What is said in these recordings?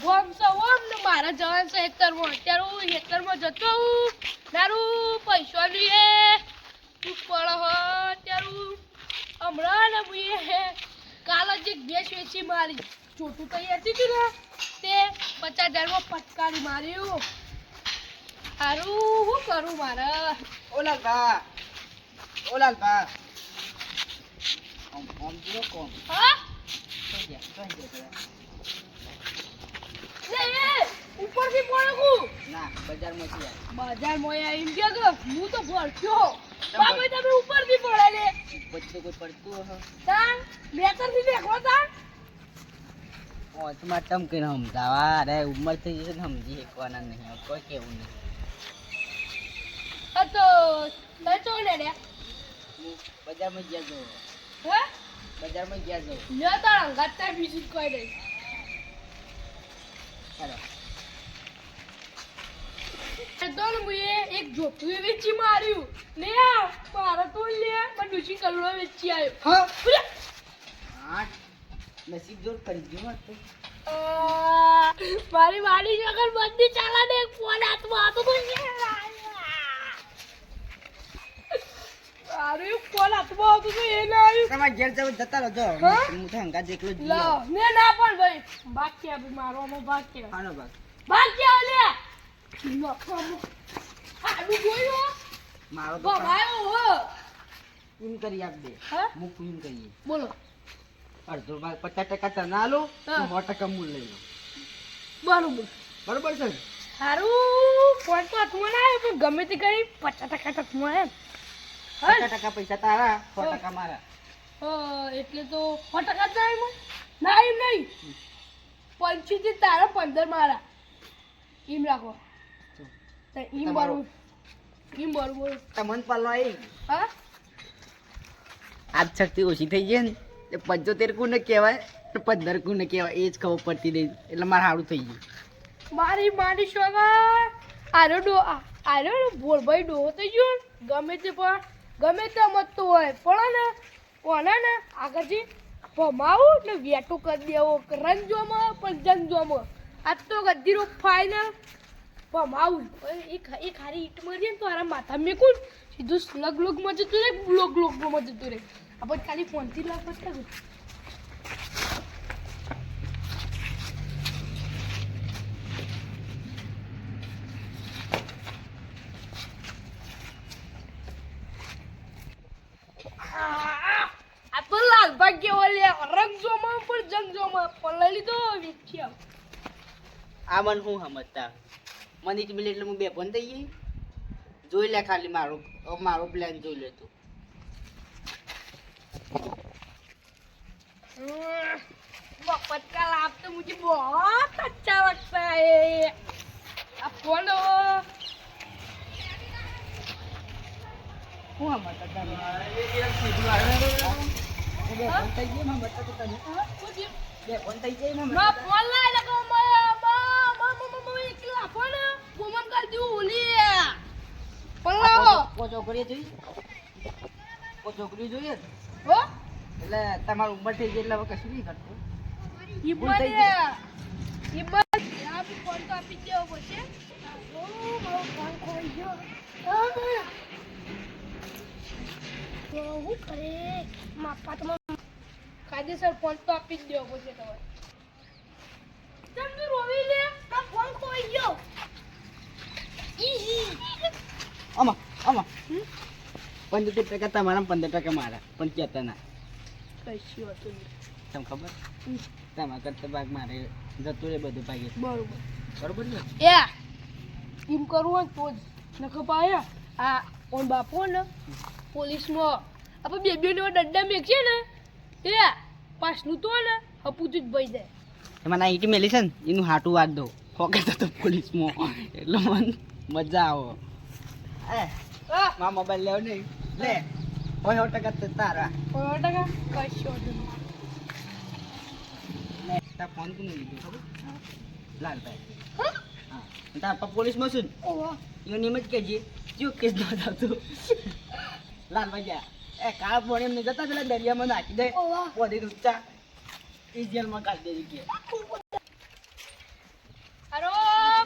ગોમ સવમ ને મારા જવાન છે હેક્ટરમાં અત્યારે હું હેક્ટરમાં જતો હું તારું પૈસા લીએ તું પડ હો અત્યારે હમણાં ને મુએ કાલ જ એક ભેંસ વેચી મારી ચોટું તૈયાર હતી ને તે 50,000 માં પટકારી માર્યું હારું શું કરું મારે ઓલાલ બા ઓમ જીરો કોમ હા તો ગયા લે ઉપરથી પડ્યું ના બજારમાં થી બજારમાં આવીને ગયા કે હું તો ભરખ્યો બાપા તમે ઉપરથી પડે લે બધું કોઈ પડતું હ તાન મેટરથી દેખો તાન ઓ તમાર ટમ કે સમજાવા અરે ઉંમર થઈ જશે ને સમજી શકવાના નહીં કોઈ કેવું નહીં આ તો લચો લે રે બજારમાં ગયા જો હે બજારમાં ગયા જો લે તારા ગાતા બીજું કોઈ નહીં હાલો દોન મુએ એક જોતું વેચી માર્યું લે મારા તો લે મને દુસી કલરો વેચી આવ્યો હા નસીબ જોર કરી ગયો તો મારી વાડી જગર બંધી ચાલા ને ફોન હાથમાં હતો તો અરે ફોન હાથમાં હતો તો એ ના આવ્યું તમારે ઘેર જવું જતા રહો હા? હું તો હંગા જેટલો જ લા ને ના પણ ભાઈ બાકી આ મારો નો બાકી આનો ભાગ બાકી આ લે નખમ આડું જોયો મારો તો ભમાયો હો એમ કરી આપ દે હા હું એમ કરીએ બોલો અડધો ભાગ 50% તને આલો હા. 100% મૂળ લઈ લો બરોબર બરોબર છે હારું ફોન તો હાથમાં ના આવ્યો પણ ગમે તે કરી 50% હાથમાં એમ હા 50% પૈસા તારા 100% મારા એટલે તો 100% જ આવ્યું ના એમ નહીં 25 તારા 15 મારા એમ રાખો તો એમ તમારું. બરોબર એમ બરોબર તમને પાલવા આવી હા આજ શક્તિ ઓછી થઈ ગઈ ને તે 75 કોને કહેવાય ને 15 કોને કહેવાય એ જ ખબર પડતી નહીં એટલે મારે સારું થઈ ગયું મારી માની શોગા આરો બોલભાઈ ડોહો થઈ ગયો ને. ગમે તે મતતો હોય પણ ને કોના ને આગળથી ભમાવું એટલે વેટું કરી દેવો રન જોમાં પણ જન જોમાં આજ તો ગદ્દીરો ફાઇનલ ભમાવું એ ખારી ઈટ મારી ને તો આરા માથા મેકું સીધું સ્લગ લોગમાં જતું રહે લોગમાં જતું રહે આપણે ખાલી ફોનથી લાગ પડતા આ તો લાલ ભાગ્ય ઓલે રંગ જોમાં પણ જંગ જોમાં પણ લઈ લીધો વેચી આવ આ મન હું સમજતા મને જ મિલે એટલે હું બે ફોન થઈ ગઈ જોઈ લે ખાલી મારો પ્લાન જોઈ લે તું वक्त का लाभ तो मुझे बहुत अच्छा लगता है अब बोलो હું સમજતા તને બે ફોન થઈ ગઈ માં બતા તો તને બે ફોન થઈ ગઈ માં मैं बोल रहा है देखो मैं इकला फोन वुमन कर दी उली बोलो છોકરી જોઈ છોકરી જોઈએ हो એટલે તમારી ઉંમર થઈ ગઈ એટલે હવે કશું નહીં કરતો इबन यहाँ पे फोन तो आप दे हो बच्चे ओ मैं फोन खोल गयो तो वो करे मापा तो कायदेसर फोन तो आप दे हो बच्चे तो તમે રોવી લે આ ફોન ખોઈ ગયો આમાં 75% તમારા 15% મારા પણ કહેતા ના કશી હતું તમને ખબર તમારા કરતા ભાગ મારે જતું રે બધું ભાગે બરોબર બરોબર ને એ એમ કરવું હોય તો જ નખો પાયા આ ઓન બાપો ને પોલીસમાં આપણે બે નો દંડા મેકશે ને એ પાછલું તો ને હપુતું જ ભઈ જાય એમાં ના ઈટી મેલી છે ને એનું હાટું વાત દો ફોકે તો પોલીસમાં એટલે મને મજા આવો એ આ મા મોબાઈલ લેવો નહીં લે 100% તો તારા ટકા કશો હતું લે તા ફોન કોને લીધું ખબર લાલભાઈ હા હા તા પપ્પા પોલીસમાં છું ઓવા એનો નિયમ જ કહેજે જો કેસ નોંધાવ તું લાલભાઈ ગયા એ કાળ પોણે એમને જતા પેલા દરિયામાં નાખી દે ઓવા પોધી ઊંચા એ જેલમાં કાઢી દેજે કે અરે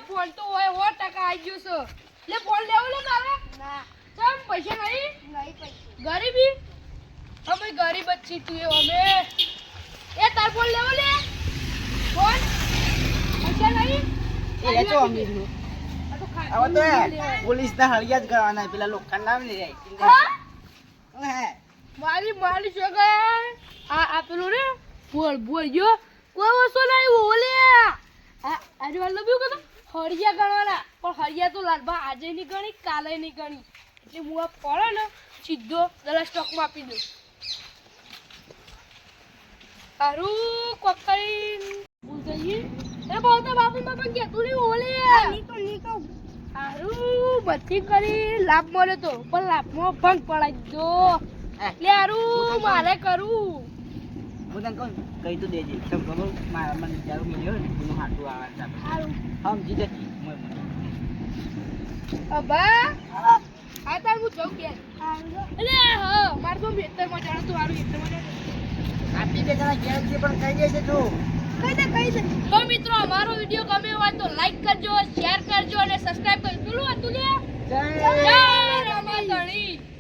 ફોન તો હોય 100% આવી ગયો છે લે ફોન લેવો લે તારે ના ચમ પૈસા નહીં પૈસા ગરીબી અમે ગરીબ જ છી તું અમે એ તાર ફોન લેવો લે ફોન પૈસા નહીં એ તો અમીર નું હવે તો પોલીસ ના હળિયા જ કરવાના પેલા લોખંડ નામ લઈ જાય હે મારી છોકરા આ પેલું રે બોલ જો કોઈ વસ્તુ નહીં ઓલે આજે વાલ લબ્યું કે હરિયા ગણવાના પણ હરિયા તો લાલબા આજે નહીં ગણી કાલે નહીં ગણી એટલે હું આ પડે ને સીધો દલા સ્ટોકમાં આપી દઉં સારું કોકરી ભૂલ જઈએ એ બહુ તો બાપુ બાપા કહેતું નહીં ઓલે સારું બધી કરી લાભ મળ્યો તો પણ લાભમાં ભંગ પડાઈ દો એટલે હારું મારે કરું હું તને કહું કહી તો દેજે તમ ખબર મારા મને જરૂર મળ્યો ને એનું હાટું આવવાનું સારું સમજી જતી અબા આ તાર હું જઉં કે એટલે હા મારે તો ખેતરમાં જાણો તો હારું ખેતરમાં જાણો આપી દે જણા ઘેર છે પણ કહી દેજે તું કહી દે તો મિત્રો અમારો વિડિયો ગમે હોય તો લાઈક કરજો શેર કરજો અને સબસ્ક્રાઇબ કરજો પેલું હતું લે જય રામા ધણી